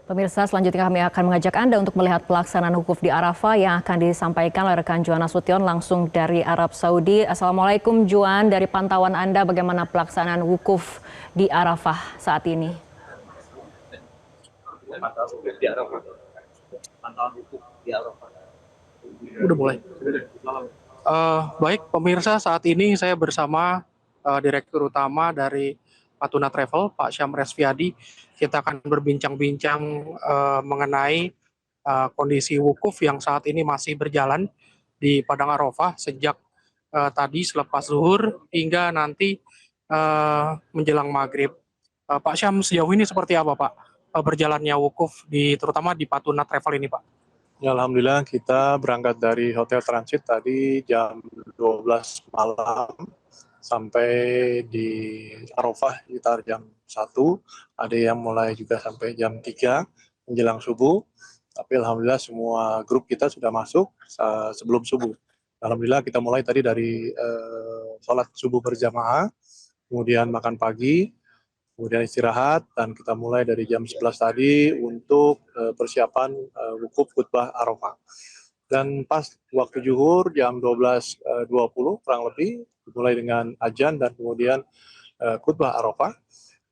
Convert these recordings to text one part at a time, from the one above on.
Pemirsa, selanjutnya kami akan mengajak Anda untuk melihat pelaksanaan wukuf di Arafah yang akan disampaikan oleh rekan Juan Nasution langsung dari Arab Saudi. Assalamualaikum Juan, dari pantauan Anda bagaimana pelaksanaan wukuf di Arafah saat ini? Udah mulai. Baik pemirsa, saat ini saya bersama Direktur Utama dari Patuna Travel, Pak Syam Resviadi. Kita akan berbincang-bincang mengenai kondisi wukuf yang saat ini masih berjalan di Padang Arafah sejak tadi selepas zuhur hingga nanti menjelang maghrib. Pak Syam, sejauh ini seperti apa Pak berjalannya wukuf terutama di Patuna Travel ini Pak? Ya, alhamdulillah kita berangkat dari Hotel Transit tadi jam 12 malam sampai di Arafah sekitar jam 1. Ada yang mulai juga sampai jam 3 menjelang subuh. Tapi alhamdulillah semua grup kita sudah masuk sebelum subuh. Alhamdulillah kita mulai tadi dari sholat subuh berjamaah, kemudian makan pagi, kemudian istirahat, dan kita mulai dari jam 11 tadi untuk persiapan wukuf khutbah Arafah. Dan pas waktu zuhur jam 12.20 kurang lebih, mulai dengan azan dan kemudian khutbah Arafah,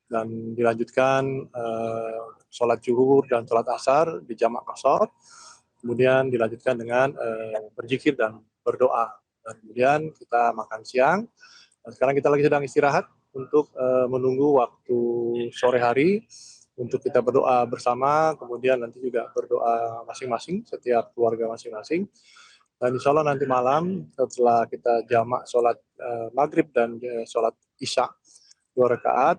dan dilanjutkan sholat zuhur dan sholat asar di jamak qashar, kemudian dilanjutkan dengan berzikir dan berdoa. Dan kemudian kita makan siang, dan sekarang kita lagi sedang istirahat untuk menunggu waktu sore hari untuk kita berdoa bersama, kemudian nanti juga berdoa masing-masing, setiap keluarga masing-masing. Dan insya Allah nanti malam setelah kita jamak sholat maghrib dan sholat isya 2 rakaat,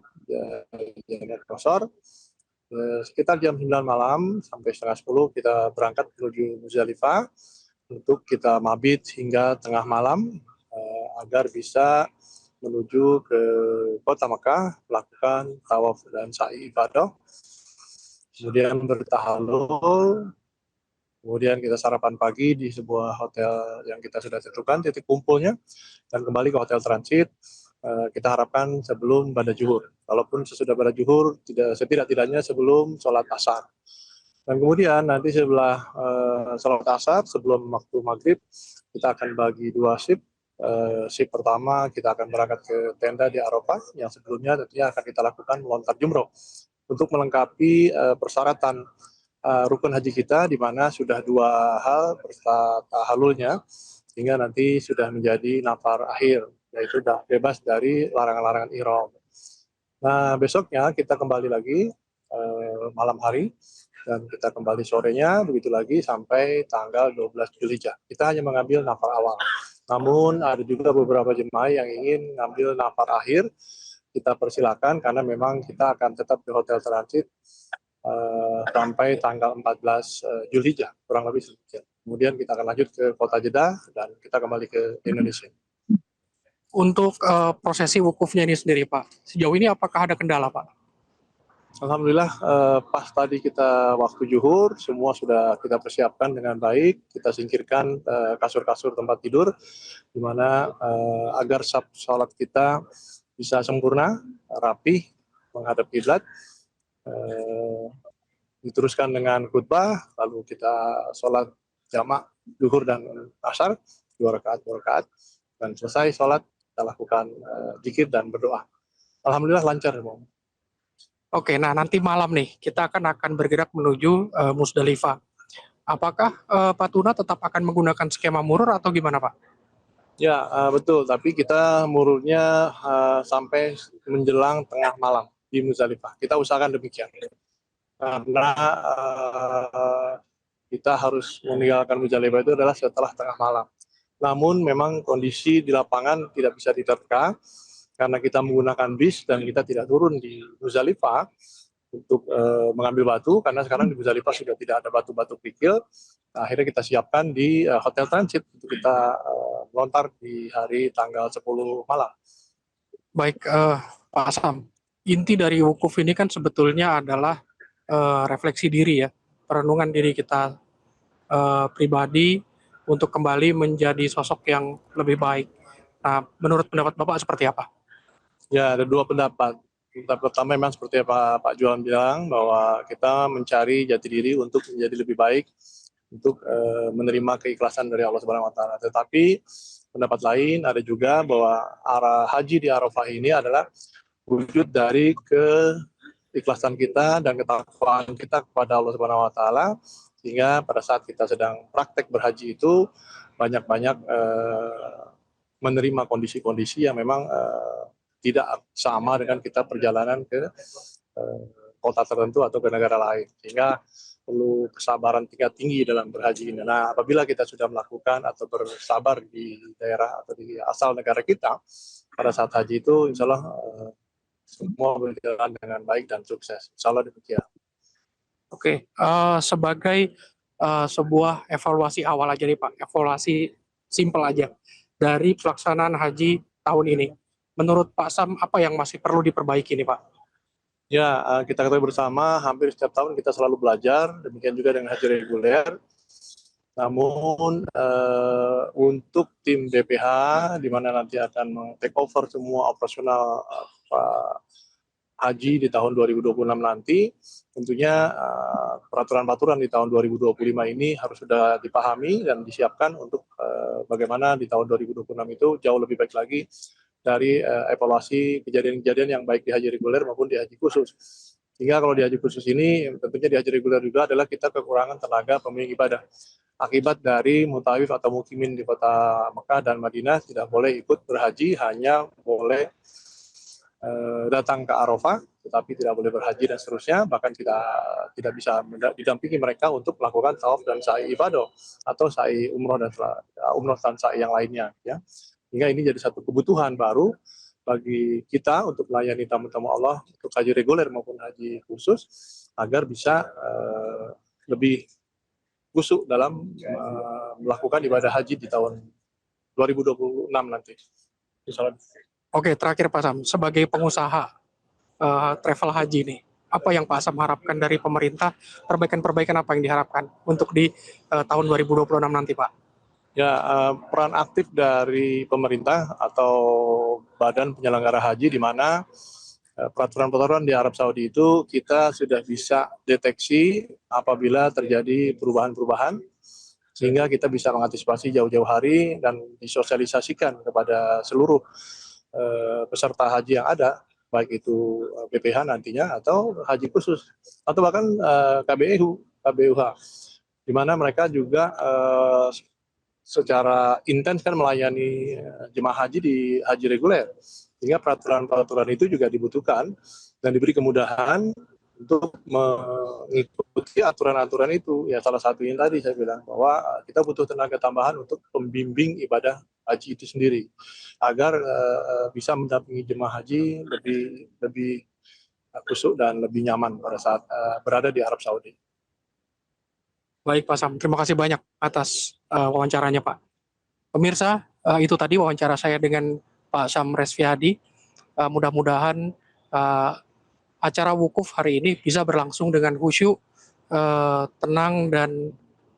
jamak qashar, sekitar jam 9 malam sampai setengah 10 kita berangkat menuju Muzdalifah untuk kita mabit hingga tengah malam agar bisa menuju ke kota Makkah, melakukan tawaf dan sa'i ibadah, kemudian bertahalul, kemudian kita sarapan pagi di sebuah hotel yang kita sudah tentukan titik kumpulnya, dan kembali ke hotel transit. Kita harapkan sebelum pada zuhur, walaupun sesudah pada zuhur setidak-tidaknya sebelum sholat asar. Dan kemudian nanti setelah sholat asar sebelum waktu maghrib kita akan bagi 2 shift. Shift pertama kita akan berangkat ke tenda di Arafah yang sebelumnya tentunya akan kita lakukan melontar jumroh untuk melengkapi persyaratan rukun haji kita, di mana sudah 2 hal beserta tahalulnya, hingga nanti sudah menjadi nafar akhir, yaitu sudah bebas dari larangan-larangan ihram. Nah, besoknya kita kembali lagi malam hari, dan kita kembali sorenya, begitu lagi sampai tanggal 12 Zulhijjah. Kita hanya mengambil nafar awal. Namun ada juga beberapa jemaah yang ingin ngambil nafar akhir, kita persilakan karena memang kita akan tetap di hotel transit sampai tanggal 14 Zulhijjah, kurang lebih sekian. Kemudian kita akan lanjut ke kota Jeddah dan kita kembali ke Indonesia. Untuk prosesi wukufnya ini sendiri Pak, sejauh ini apakah ada kendala Pak? Alhamdulillah pas tadi kita waktu zuhur semua sudah kita persiapkan dengan baik, kita singkirkan kasur-kasur tempat tidur, di mana agar sholat kita bisa sempurna, rapih, menghadap kiblat. Diteruskan dengan khutbah, lalu kita sholat jamak zuhur dan asar 2 rakaat, dan selesai sholat kita lakukan zikir dan berdoa. Alhamdulillah lancar. Oke, nah nanti malam nih kita akan bergerak menuju Muzdalifah. Apakah Patuna tetap akan menggunakan skema murur atau gimana Pak? Ya, betul, tapi kita mururnya sampai menjelang tengah malam di Muzdalifah. Kita usahakan demikian. Karena kita harus meninggalkan Muzdalifah itu adalah setelah tengah malam. Namun memang kondisi di lapangan tidak bisa diterka, karena kita menggunakan bis dan kita tidak turun di Muzdalifah untuk mengambil batu, karena sekarang di Muzdalifah sudah tidak ada batu-batu kerikil. Nah, akhirnya kita siapkan di hotel transit untuk kita melontar di hari tanggal 10 malam. Baik Pak Sam, inti dari wukuf ini kan sebetulnya adalah refleksi diri ya, perenungan diri kita pribadi untuk kembali menjadi sosok yang lebih baik. Nah, menurut pendapat Bapak seperti apa? Ya, ada 2 pendapat. Tahap pertama memang seperti apa Pak Juan bilang, bahwa kita mencari jati diri untuk menjadi lebih baik, untuk menerima keikhlasan dari Allah Subhanahu Wa Taala. Tetapi pendapat lain ada juga bahwa arah haji di Arafah ini adalah wujud dari keikhlasan kita dan ketakwaan kita kepada Allah Subhanahu Wa Taala, sehingga pada saat kita sedang praktek berhaji itu banyak-banyak menerima kondisi-kondisi yang memang tidak sama dengan kita perjalanan ke kota tertentu atau ke negara lain, sehingga perlu kesabaran tingkat tinggi dalam berhaji ini. Nah, apabila kita sudah melakukan atau bersabar di daerah atau di asal negara kita, pada saat haji itu insya Allah semua berjalan dengan baik dan sukses. Insya Allah demikian. Oke, sebagai sebuah evaluasi awal aja nih Pak, evaluasi simpel aja dari pelaksanaan haji tahun ini. Menurut Pak Sam, apa yang masih perlu diperbaiki nih Pak? Ya, kita ketahui bersama hampir setiap tahun kita selalu belajar, demikian juga dengan haji reguler. Namun untuk tim BPH, di mana nanti akan take over semua operasional haji di tahun 2026 nanti, tentunya peraturan-peraturan di tahun 2025 ini harus sudah dipahami dan disiapkan untuk bagaimana di tahun 2026 itu jauh lebih baik lagi dari evaluasi kejadian-kejadian yang baik di haji reguler maupun di haji khusus. Sehingga kalau di haji khusus ini, tentunya di haji reguler juga adalah kita kekurangan tenaga pembimbing ibadah. Akibat dari mutawif atau mukimin di kota Mekah dan Madinah tidak boleh ikut berhaji, hanya boleh datang ke Arafah, tetapi tidak boleh berhaji dan seterusnya. Bahkan kita tidak bisa didampingi mereka untuk melakukan tawaf dan sa'i ibadah atau sa'i umroh dan sa'i yang lainnya. Ya. Hingga ini jadi satu kebutuhan baru bagi kita untuk melayani tamu-tamu Allah untuk haji reguler maupun haji khusus agar bisa lebih khusyuk dalam melakukan ibadah haji di tahun 2026 nanti. Oke, terakhir Pak Sam, sebagai pengusaha travel haji nih, apa yang Pak Sam harapkan dari pemerintah, perbaikan-perbaikan apa yang diharapkan untuk di tahun 2026 nanti Pak? Ya, peran aktif dari pemerintah atau badan penyelenggara haji, di mana peraturan-peraturan di Arab Saudi itu kita sudah bisa deteksi apabila terjadi perubahan-perubahan, sehingga kita bisa mengantisipasi jauh-jauh hari dan disosialisasikan kepada seluruh peserta haji yang ada, baik itu BPH nantinya atau haji khusus atau bahkan KBUH, di mana mereka juga secara intens kan melayani jemaah haji di haji reguler, sehingga peraturan-peraturan itu juga dibutuhkan dan diberi kemudahan untuk mengikuti aturan-aturan itu. Ya, salah satunya tadi saya bilang bahwa kita butuh tenaga tambahan untuk pembimbing ibadah haji itu sendiri agar bisa mendampingi jemaah haji lebih khusyuk dan lebih nyaman pada saat berada di Arab Saudi. Baik Pak Sam, terima kasih banyak atas wawancaranya Pak. Pemirsa, itu tadi wawancara saya dengan Pak Syam Resviadi. Mudah-mudahan acara wukuf hari ini bisa berlangsung dengan khusyuk, tenang dan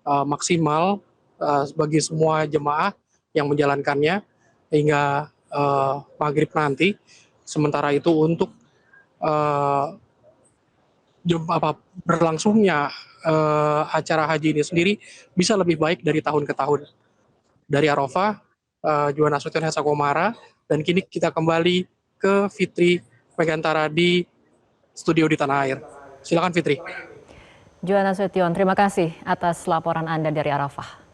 maksimal bagi semua jemaah yang menjalankannya hingga maghrib nanti. Sementara itu untuk berlangsungnya acara haji ini sendiri bisa lebih baik dari tahun ke tahun. Dari Arafah, Juan Nasution Hesa Komara, dan kini kita kembali ke Fitri Megantara di studio di Tanah Air. Silakan Fitri. Juan Nasution, terima kasih atas laporan Anda dari Arafah.